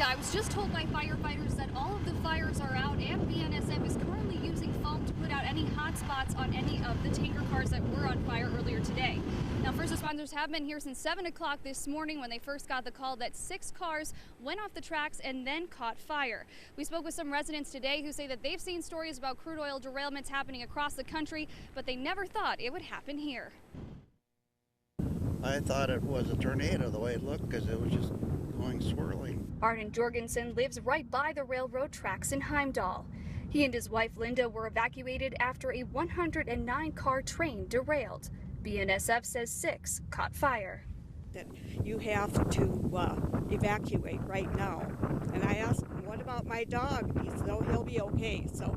Monica, I was just told by firefighters that all of the fires are out and BNSF is currently using foam to put out any hot spots on any of the tanker cars that were on fire earlier today. Now, first responders have been here since 7 o'clock this morning when they first got the call that 6 cars went off the tracks and then caught fire. We spoke with some residents today who say that they've seen stories about crude oil derailments happening across the country, but they never thought it would happen here. I thought it was a tornado the way it looked because it was just going swirling. Arden Jorgensen lives right by the railroad tracks in Heimdal. He and his wife Linda were evacuated after a 109-car train derailed. BNSF says 6 caught fire. That you have to evacuate right now. And I asked him, what about my dog? He said, oh, he'll be okay. So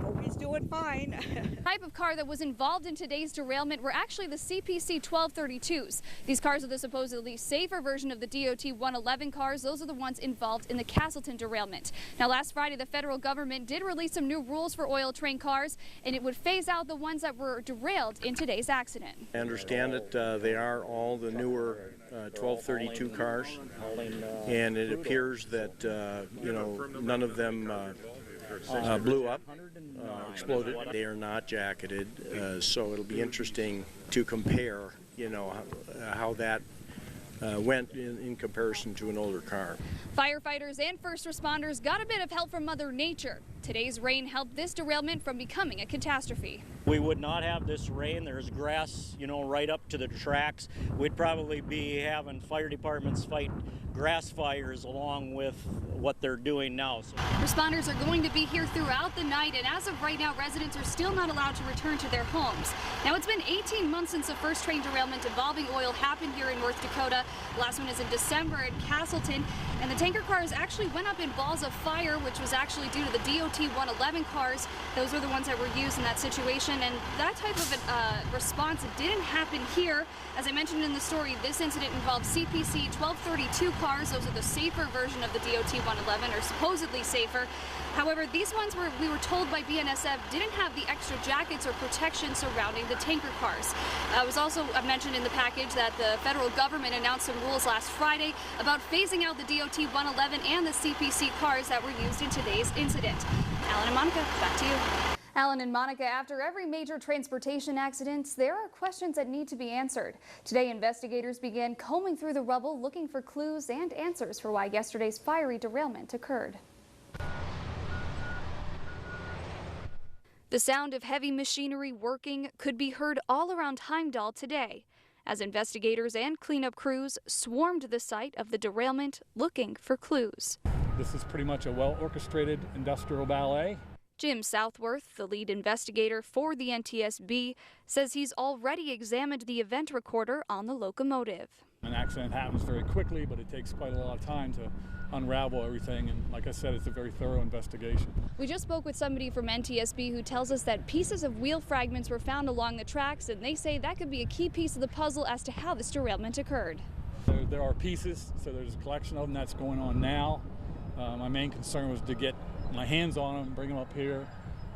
hope he's doing fine. The type of car that was involved in today's derailment were actually the CPC 1232s. These cars are the supposedly safer version of the DOT 111 cars. Those are the ones involved in the CASSELTON derailment. Now, last Friday, the federal government did release some new rules for oil train cars, and it would phase out the ones that were derailed in today's accident. I understand that they are all the newer 1232 cars, and it appears that none of them blew up, exploded. They are not jacketed, so it'll be interesting to compare, how that went in comparison to an older car. Firefighters and first responders got a bit of help from Mother Nature. Today's rain helped this derailment from becoming a catastrophe. We would not have this rain. There's grass, right up to the tracks. We'd probably be having fire departments fight grass fires along with what they're doing now. Responders are going to be here throughout the night, and as of right now, residents are still not allowed to return to their homes. Now, it's been 18 months since the first train derailment involving oil happened here in North Dakota. The last one is in December at CASSELTON, and the tanker cars actually went up in balls of fire, which was actually due to the DOT 111 cars. Those were the ones that were used in that situation, and that type of response didn't happen here. As I mentioned in the story, this incident involved CPC 1232 cars. Those are the safer version of the DOT 111, or supposedly safer. However, these ones we were told by BNSF didn't have the extra jackets or protection surrounding the tanker cars. It was also mentioned in the package that the federal government announced some rules last Friday about phasing out the DOT 111 and the CPC cars that were used in today's incident. Alan and Monica, back to you. Alan and Monica, after every major transportation accident, there are questions that need to be answered. Today, investigators began combing through the rubble looking for clues and answers for why yesterday's fiery derailment occurred. The sound of heavy machinery working could be heard all around Heimdal today, as investigators and cleanup crews swarmed the site of the derailment looking for clues. This is pretty much a well-orchestrated industrial ballet. Jim Southworth, the lead investigator for the NTSB, says he's already examined the event recorder on the locomotive. An accident happens very quickly, but it takes quite a lot of time to unravel everything, and like I said, it's a very thorough investigation. We just spoke with somebody from NTSB who tells us that pieces of wheel fragments were found along the tracks, and they say that could be a key piece of the puzzle as to how this derailment occurred. There are pieces, so there's a collection of them that's going on now. My main concern was to get my hands on them, bring them up here,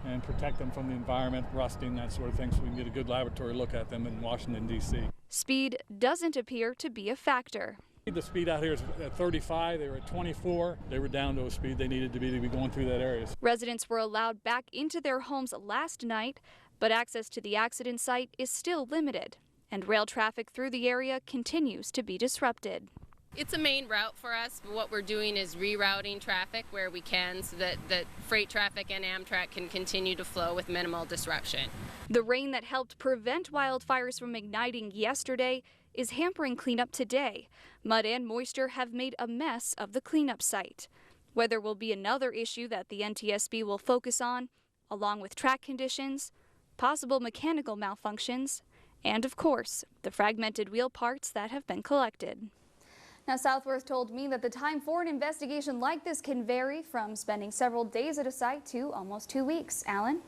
and protect them from the environment, rusting, that sort of thing, so we can get a good laboratory look at them in Washington, D.C. Speed doesn't appear to be a factor. The speed out here is at 35, they were at 24. They were down to a speed they needed to be going through that area. Residents were allowed back into their homes last night, but access to the accident site is still limited, and rail traffic through the area continues to be disrupted. It's a main route for us, but what we're doing is rerouting traffic where we can so that freight traffic and Amtrak can continue to flow with minimal disruption. The rain that helped prevent wildfires from igniting yesterday is hampering cleanup today. Mud and moisture have made a mess of the cleanup site. Weather will be another issue that the NTSB will focus on, along with track conditions, possible mechanical malfunctions, and of course, the fragmented wheel parts that have been collected. Now, Southworth told me that the time for an investigation like this can vary from spending several days at a site to almost 2 weeks. Alan?